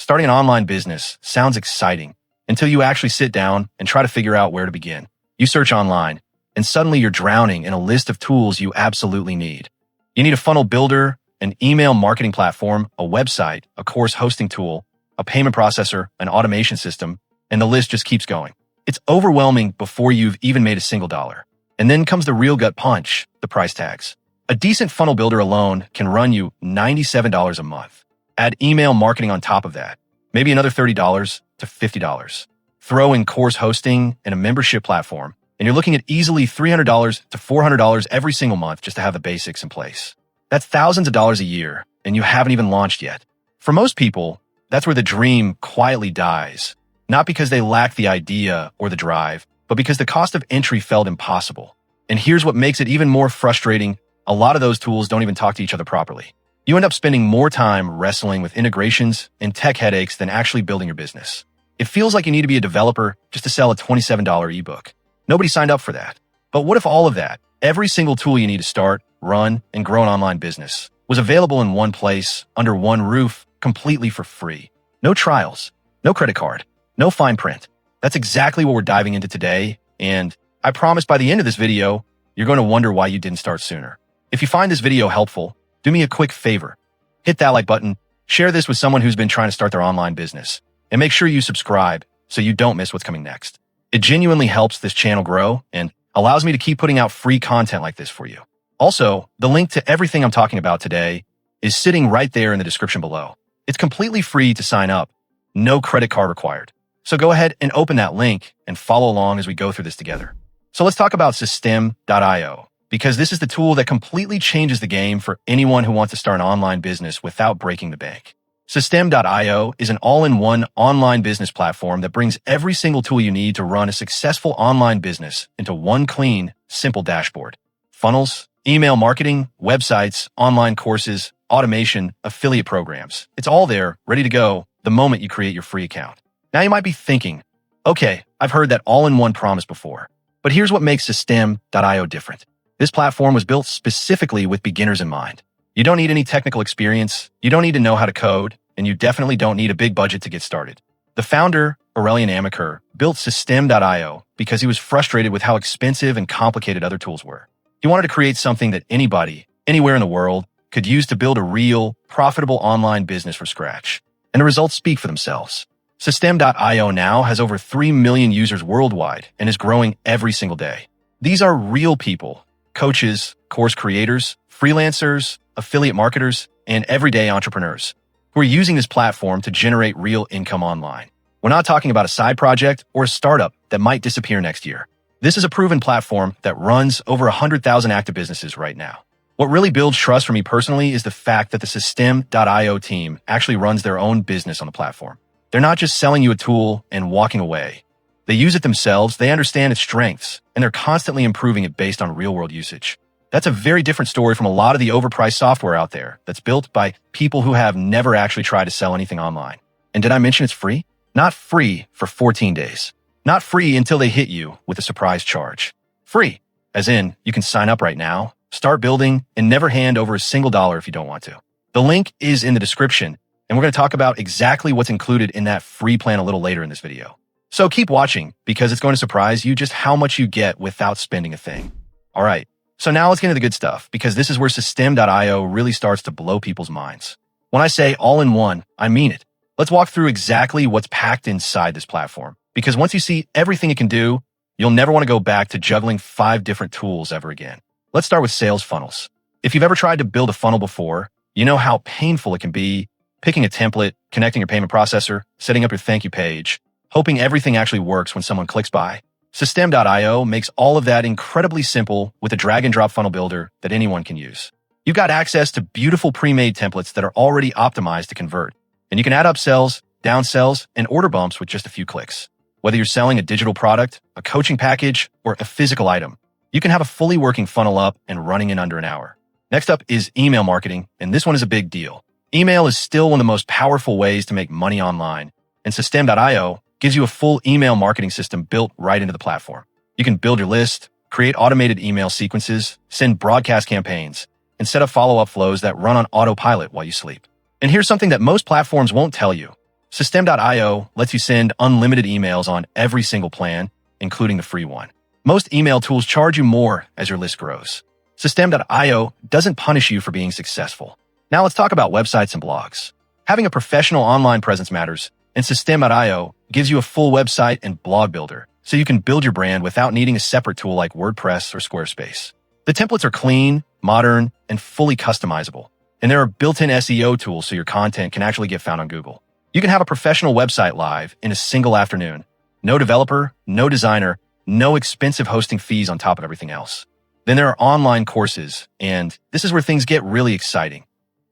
Starting an online business sounds exciting until you actually sit down and try to figure out where to begin. You search online, and suddenly you're drowning in a list of tools you absolutely need. You need a funnel builder, an email marketing platform, a website, a course hosting tool, a payment processor, an automation system, and the list just keeps going. It's overwhelming before you've even made a single dollar. And then comes the real gut punch, the price tags. A decent funnel builder alone can run you $97 a month. Add email marketing on top of that, maybe another $30 to $50. Throw in course hosting and a membership platform, and you're looking at easily $300 to $400 every single month just to have the basics in place. That's thousands of dollars a year, and you haven't even launched yet. For most people, that's where the dream quietly dies, not because they lack the idea or the drive, but because the cost of entry felt impossible. And here's what makes it even more frustrating. A lot of those tools don't even talk to each other properly. You end up spending more time wrestling with integrations and tech headaches than actually building your business. It feels like you need to be a developer just to sell a $27 ebook. Nobody signed up for that. But what if all of that, every single tool you need to start, run, and grow an online business, was available in one place, under one roof, completely for free? No trials, no credit card, no fine print. That's exactly what we're diving into today, and I promise by the end of this video, you're going to wonder why you didn't start sooner. If you find this video helpful, do me a quick favor. Hit that like button, share this with someone who's been trying to start their online business, and make sure you subscribe so you don't miss what's coming next. It genuinely helps this channel grow and allows me to keep putting out free content like this for you. Also, the link to everything I'm talking about today is sitting right there in the description below. It's completely free to sign up, no credit card required. So go ahead and open that link and follow along as we go through this together. So let's talk about System.io, because this is the tool that completely changes the game for anyone who wants to start an online business without breaking the bank. System.io is an all-in-one online business platform that brings every single tool you need to run a successful online business into one clean, simple dashboard. Funnels, email marketing, websites, online courses, automation, affiliate programs. It's all there, ready to go the moment you create your free account. Now you might be thinking, okay, I've heard that all-in-one promise before, but here's what makes System.io different. This platform was built specifically with beginners in mind. You don't need any technical experience, you don't need to know how to code, and you definitely don't need a big budget to get started. The founder, Aurelian Amaker, built System.io because he was frustrated with how expensive and complicated other tools were. He wanted to create something that anybody, anywhere in the world, could use to build a real, profitable online business from scratch. And the results speak for themselves. System.io now has over 3 million users worldwide and is growing every single day. These are real people, coaches, course creators, freelancers, affiliate marketers, and everyday entrepreneurs who are using this platform to generate real income online. We're not talking about a side project or a startup that might disappear next year. This is a proven platform that runs over 100,000 active businesses right now. What really builds trust for me personally is the fact that the System.io team actually runs their own business on the platform. They're not just selling you a tool and walking away. They use it themselves, they understand its strengths, and they're constantly improving it based on real-world usage. That's a very different story from a lot of the overpriced software out there that's built by people who have never actually tried to sell anything online. And did I mention it's free? Not free for 14 days. Not free until they hit you with a surprise charge. Free, as in you can sign up right now, start building, and never hand over a single dollar if you don't want to. The link is in the description, and we're going to talk about exactly what's included in that free plan a little later in this video. So keep watching, because it's going to surprise you just how much you get without spending a thing. All right. So now let's get into the good stuff, because this is where System.io really starts to blow people's minds. When I say all-in-one, I mean it. Let's walk through exactly what's packed inside this platform, because once you see everything it can do, you'll never want to go back to juggling 5 different tools ever again. Let's start with sales funnels. If you've ever tried to build a funnel before, you know how painful it can be picking a template, connecting your payment processor, setting up your thank you page, hoping everything actually works when someone clicks buy. System.io makes all of that incredibly simple with a drag-and-drop funnel builder that anyone can use. You've got access to beautiful pre-made templates that are already optimized to convert, and you can add upsells, downsells, and order bumps with just a few clicks. Whether you're selling a digital product, a coaching package, or a physical item, you can have a fully working funnel up and running in under an hour. Next up is email marketing, and this one is a big deal. Email is still one of the most powerful ways to make money online, and System.io gives you a full email marketing system built right into the platform. You can build your list, create automated email sequences, send broadcast campaigns, and set up follow-up flows that run on autopilot while you sleep. And here's something that most platforms won't tell you. System.io lets you send unlimited emails on every single plan, including the free one. Most email tools charge you more as your list grows. System.io doesn't punish you for being successful. Now let's talk about websites and blogs. Having a professional online presence matters, and System.io gives you a full website and blog builder, so you can build your brand without needing a separate tool like WordPress or Squarespace. The templates are clean, modern, and fully customizable, and there are built-in SEO tools so your content can actually get found on Google. You can have a professional website live in a single afternoon. No developer, no designer, no expensive hosting fees on top of everything else. Then there are online courses, and this is where things get really exciting,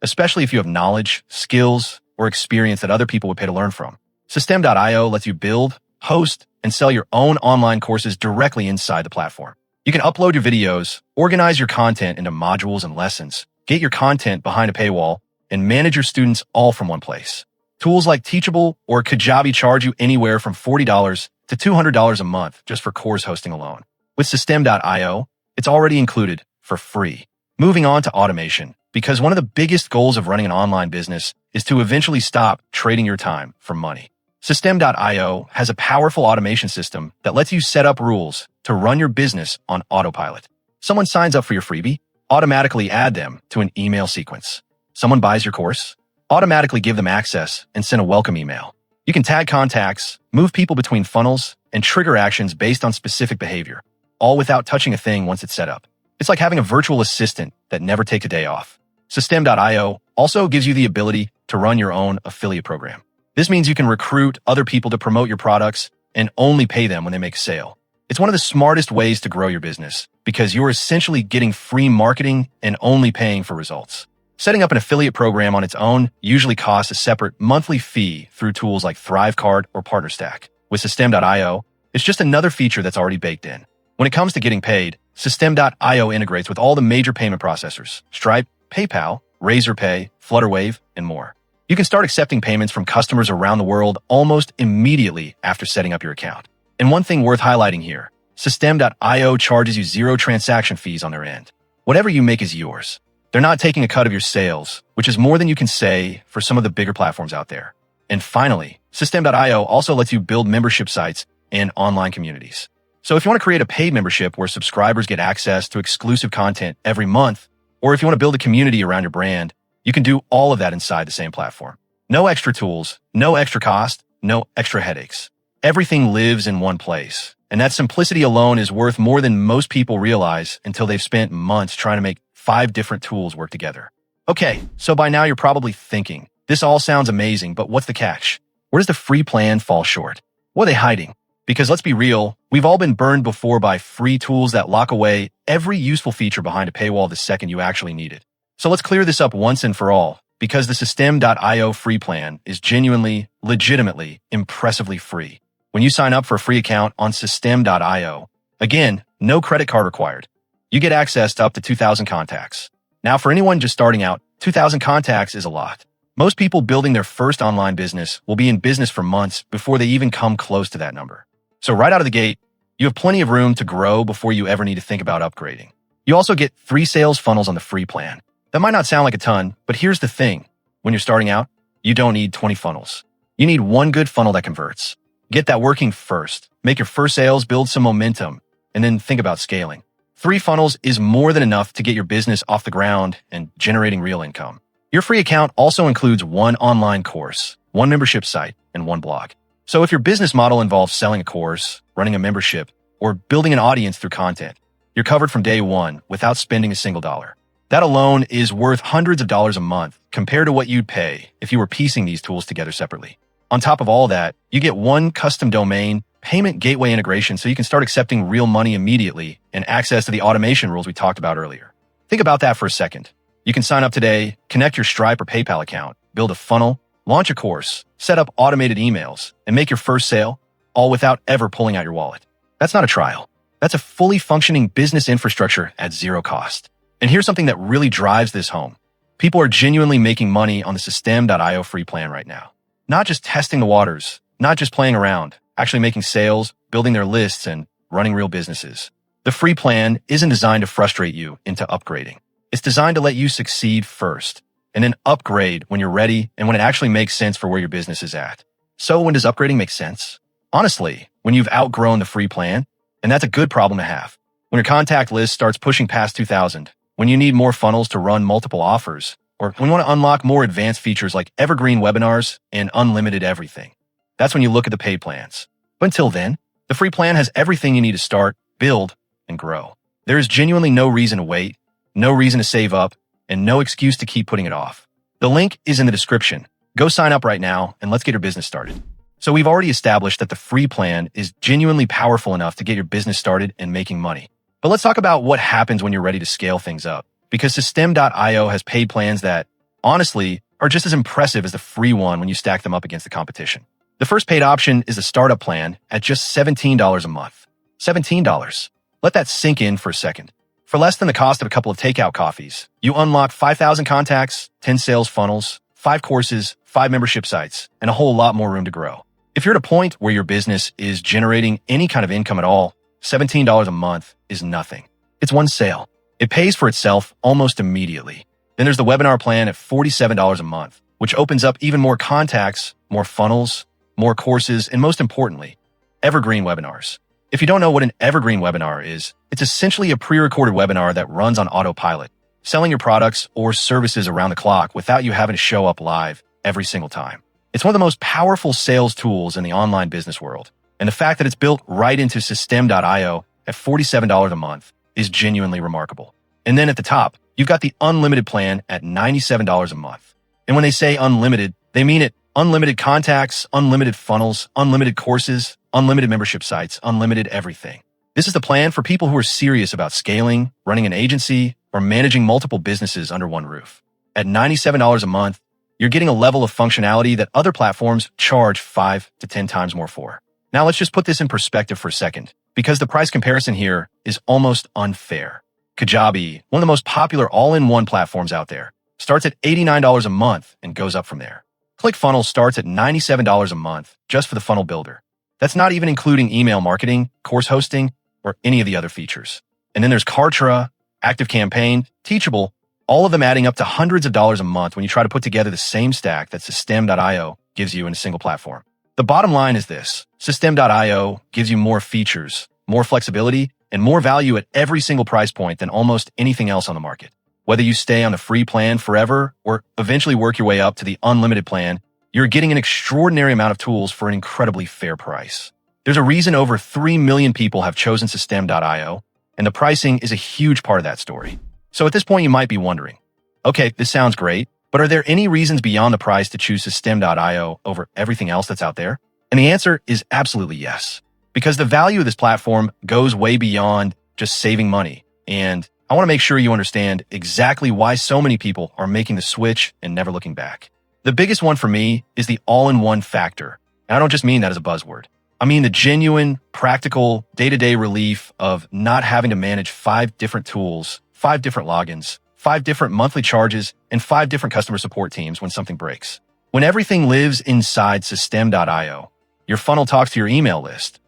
especially if you have knowledge, skills, or experience that other people would pay to learn from. System.io lets you build, host, and sell your own online courses directly inside the platform. You can upload your videos, organize your content into modules and lessons, get your content behind a paywall, and manage your students all from one place. Tools like Teachable or Kajabi charge you anywhere from $40 to $200 a month just for course hosting alone. With System.io, it's already included for free. Moving on to automation, because one of the biggest goals of running an online business is to eventually stop trading your time for money. System.io has a powerful automation system that lets you set up rules to run your business on autopilot. Someone signs up for your freebie, automatically add them to an email sequence. Someone buys your course, automatically give them access and send a welcome email. You can tag contacts, move people between funnels, and trigger actions based on specific behavior, all without touching a thing once it's set up. It's like having a virtual assistant that never takes a day off. System.io also gives you the ability to run your own affiliate program. This means you can recruit other people to promote your products and only pay them when they make a sale. It's one of the smartest ways to grow your business because you're essentially getting free marketing and only paying for results. Setting up an affiliate program on its own usually costs a separate monthly fee through tools like ThriveCart or PartnerStack. With System.io, it's just another feature that's already baked in. When it comes to getting paid, System.io integrates with all the major payment processors: Stripe, PayPal, Razorpay, Flutterwave, and more. You can start accepting payments from customers around the world almost immediately after setting up your account. And one thing worth highlighting here, System.io charges you zero transaction fees on their end. Whatever you make is yours. They're not taking a cut of your sales, which is more than you can say for some of the bigger platforms out there. And finally, System.io also lets you build membership sites and online communities. So if you want to create a paid membership where subscribers get access to exclusive content every month, or if you want to build a community around your brand, you can do all of that inside the same platform. No extra tools, no extra cost, no extra headaches. Everything lives in one place. And that simplicity alone is worth more than most people realize until they've spent months trying to make 5 different tools work together. Okay, so by now you're probably thinking, this all sounds amazing, but what's the catch? Where does the free plan fall short? What are they hiding? Because let's be real, we've all been burned before by free tools that lock away every useful feature behind a paywall the second you actually need it. So let's clear this up once and for all, because the System.io free plan is genuinely, legitimately, impressively free. When you sign up for a free account on System.io, again, no credit card required. You get access to up to 2,000 contacts. Now, for anyone just starting out, 2,000 contacts is a lot. Most people building their first online business will be in business for months before they even come close to that number. So right out of the gate, you have plenty of room to grow before you ever need to think about upgrading. You also get 3 sales funnels on the free plan. That might not sound like a ton, but here's the thing. When you're starting out, you don't need 20 funnels. You need one good funnel that converts. Get that working first. Make your first sales, build some momentum, and then think about scaling. 3 funnels is more than enough to get your business off the ground and generating real income. Your free account also includes 1 online course, 1 membership site, and 1 blog. So if your business model involves selling a course, running a membership, or building an audience through content, you're covered from day one without spending a single dollar. That alone is worth hundreds of dollars a month compared to what you'd pay if you were piecing these tools together separately. On top of all that, you get 1 custom domain, payment gateway integration so you can start accepting real money immediately and access to the automation rules we talked about earlier. Think about that for a second. You can sign up today, connect your Stripe or PayPal account, build a funnel, launch a course, set up automated emails, and make your first sale, all without ever pulling out your wallet. That's not a trial. That's a fully functioning business infrastructure at zero cost. And here's something that really drives this home. People are genuinely making money on the System.io free plan right now. Not just testing the waters, not just playing around, actually making sales, building their lists, and running real businesses. The free plan isn't designed to frustrate you into upgrading. It's designed to let you succeed first, and then upgrade when you're ready and when it actually makes sense for where your business is at. So when does upgrading make sense? Honestly, when you've outgrown the free plan, and that's a good problem to have. When your contact list starts pushing past 2,000, when you need more funnels to run multiple offers, or when you want to unlock more advanced features like evergreen webinars and unlimited everything. That's when you look at the paid plans. But until then, the free plan has everything you need to start, build, and grow. There is genuinely no reason to wait, no reason to save up, and no excuse to keep putting it off. The link is in the description. Go sign up right now and let's get your business started. So we've already established that the free plan is genuinely powerful enough to get your business started and making money. But let's talk about what happens when you're ready to scale things up. Because System.io has paid plans that, honestly, are just as impressive as the free one when you stack them up against the competition. The first paid option is the startup plan at just $17 a month. $17. Let that sink in for a second. For less than the cost of a couple of takeout coffees, you unlock 5,000 contacts, 10 sales funnels, 5 courses, 5 membership sites, and a whole lot more room to grow. If you're at a point where your business is generating any kind of income at all, $17 a month is nothing. It's one sale. It pays for itself almost immediately. Then there's the webinar plan at $47 a month, which opens up even more contacts, more funnels, more courses, and most importantly, evergreen webinars. If you don't know what an evergreen webinar is, it's essentially a pre-recorded webinar that runs on autopilot, selling your products or services around the clock without you having to show up live every single time. It's one of the most powerful sales tools in the online business world, and the fact that it's built right into System.io at $47 a month is genuinely remarkable. And then at the top, you've got the unlimited plan at $97 a month. And when they say unlimited, they mean it. Unlimited contacts, unlimited funnels, unlimited courses, unlimited membership sites, unlimited everything. This is the plan for people who are serious about scaling, running an agency, or managing multiple businesses under one roof. At $97 a month, you're getting a level of functionality that other platforms charge 5 to 10 times more for. Now let's just put this in perspective for a second, because the price comparison here is almost unfair. Kajabi, one of the most popular all-in-one platforms out there, starts at $89 a month and goes up from there. ClickFunnels starts at $97 a month just for the funnel builder. That's not even including email marketing, course hosting, or any of the other features. And then there's Kartra, ActiveCampaign, Teachable, all of them adding up to hundreds of dollars a month when you try to put together the same stack that System.io gives you in a single platform. The bottom line is this: System.io gives you more features, more flexibility, and more value at every single price point than almost anything else on the market. Whether you stay on the free plan forever or eventually work your way up to the unlimited plan, you're getting an extraordinary amount of tools for an incredibly fair price. There's a reason over 3 million people have chosen System.io, and the pricing is a huge part of that story. So at this point, you might be wondering, okay, this sounds great, but are there any reasons beyond the price to choose System.io over everything else that's out there? And the answer is absolutely yes, because the value of this platform goes way beyond just saving money. And I want to make sure you understand exactly why so many people are making the switch and never looking back. The biggest one for me is the all-in-one factor. And I don't just mean that as a buzzword. I mean the genuine, practical, day-to-day relief of not having to manage 5 different tools, 5 different logins, 5 different monthly charges, and 5 different customer support teams when something breaks. When everything lives inside System.io, your funnel talks to your email list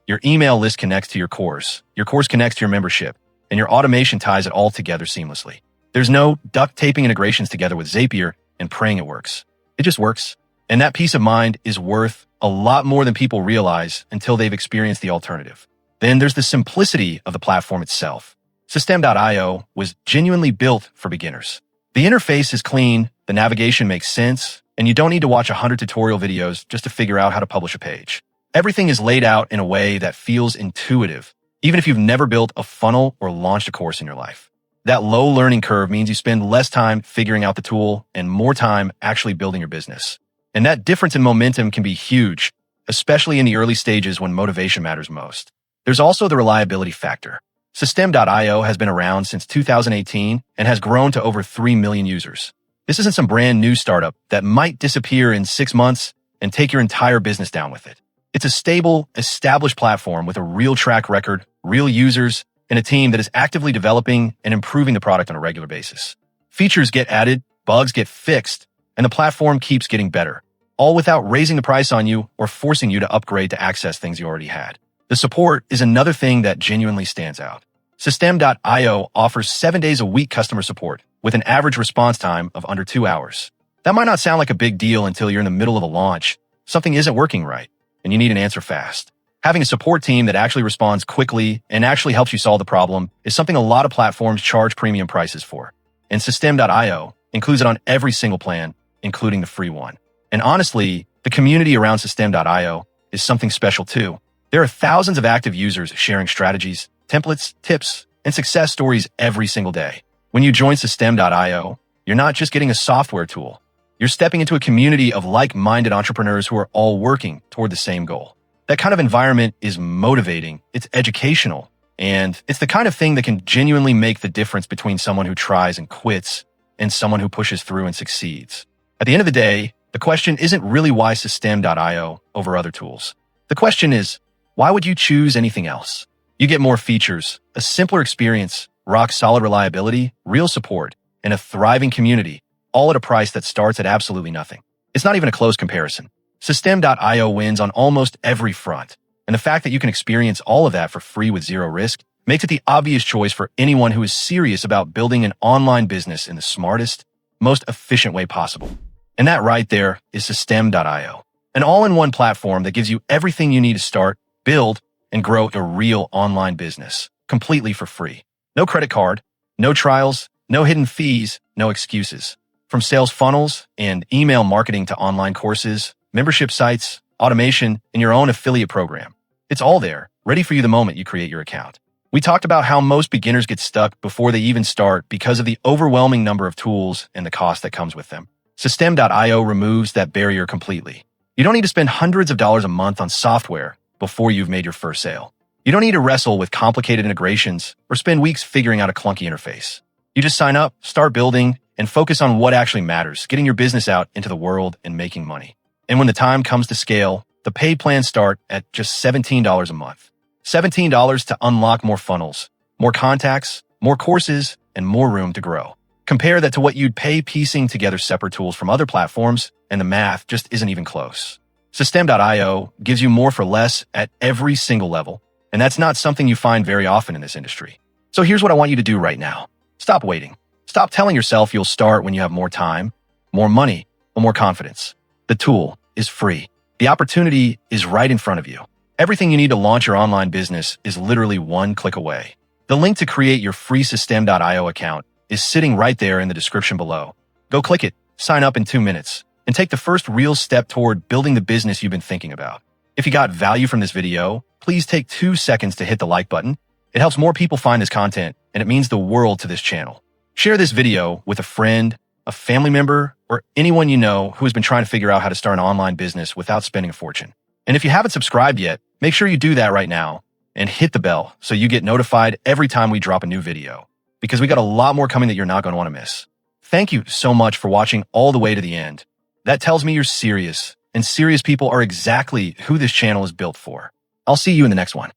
connects to your course connects to your membership, and your automation ties it all together seamlessly. There's no duct taping integrations together with Zapier and praying it works. It just works. And that peace of mind is worth a lot more than people realize until they've experienced the alternative. Then there's the simplicity of the platform itself. System.io was genuinely built for beginners. The interface is clean, the navigation makes sense, and you don't need to watch 100 tutorial videos just to figure out how to publish a page. Everything is laid out in a way that feels intuitive, even if you've never built a funnel or launched a course in your life. That low learning curve means you spend less time figuring out the tool and more time actually building your business. And that difference in momentum can be huge, especially in the early stages when motivation matters most. There's also the reliability factor. System.io has been around since 2018 and has grown to over 3 million users. This isn't some brand new startup that might disappear in 6 months and take your entire business down with it. It's a stable, established platform with a real track record, real users, and a team that is actively developing and improving the product on a regular basis. Features get added, bugs get fixed, and the platform keeps getting better, all without raising the price on you or forcing you to upgrade to access things you already had. The support is another thing that genuinely stands out. System.io offers 7 days a week customer support with an average response time of under 2 hours. That might not sound like a big deal until you're in the middle of a launch, something isn't working right, and you need an answer fast. Having a support team that actually responds quickly and actually helps you solve the problem is something a lot of platforms charge premium prices for. And System.io includes it on every single plan, including the free one. And honestly, the community around System.io is something special too. There are thousands of active users sharing strategies, templates, tips, and success stories every single day. When you join System.io, you're not just getting a software tool. You're stepping into a community of like-minded entrepreneurs who are all working toward the same goal. That kind of environment is motivating, it's educational, and it's the kind of thing that can genuinely make the difference between someone who tries and quits and someone who pushes through and succeeds. At the end of the day, the question isn't really why System.io over other tools. The question is, why would you choose anything else? You get more features, a simpler experience, rock-solid reliability, real support, and a thriving community, all at a price that starts at absolutely nothing. It's not even a close comparison. System.io wins on almost every front, and the fact that you can experience all of that for free with zero risk makes it the obvious choice for anyone who is serious about building an online business in the smartest, most efficient way possible. And that right there is System.io, an all-in-one platform that gives you everything you need to start, build, and grow a real online business, completely for free. No credit card, no trials, no hidden fees, no excuses. From sales funnels and email marketing to online courses, membership sites, automation, and your own affiliate program. It's all there, ready for you the moment you create your account. We talked about how most beginners get stuck before they even start because of the overwhelming number of tools and the cost that comes with them. System.io removes that barrier completely. You don't need to spend hundreds of dollars a month on software before you've made your first sale. You don't need to wrestle with complicated integrations or spend weeks figuring out a clunky interface. You just sign up, start building, and focus on what actually matters, getting your business out into the world and making money. And when the time comes to scale, the paid plans start at just $17 a month. $17 to unlock more funnels, more contacts, more courses, and more room to grow. Compare that to what you'd pay piecing together separate tools from other platforms, and the math just isn't even close. System.io gives you more for less at every single level, and that's not something you find very often in this industry. So here's what I want you to do right now. Stop waiting. Stop telling yourself you'll start when you have more time, more money, or more confidence. The tool is free. The opportunity is right in front of you. Everything you need to launch your online business is literally one click away. The link to create your free System.io account is sitting right there in the description below. Go click it, sign up in 2 minutes, and take the first real step toward building the business you've been thinking about. If you got value from this video, please take 2 seconds to hit the like button. It helps more people find this content, and it means the world to this channel. Share this video with a friend, a family member, or anyone you know who has been trying to figure out how to start an online business without spending a fortune. And if you haven't subscribed yet, make sure you do that right now and hit the bell so you get notified every time we drop a new video, because we got a lot more coming that you're not going to want to miss. Thank you so much for watching all the way to the end. That tells me you're serious, and serious people are exactly who this channel is built for. I'll see you in the next one.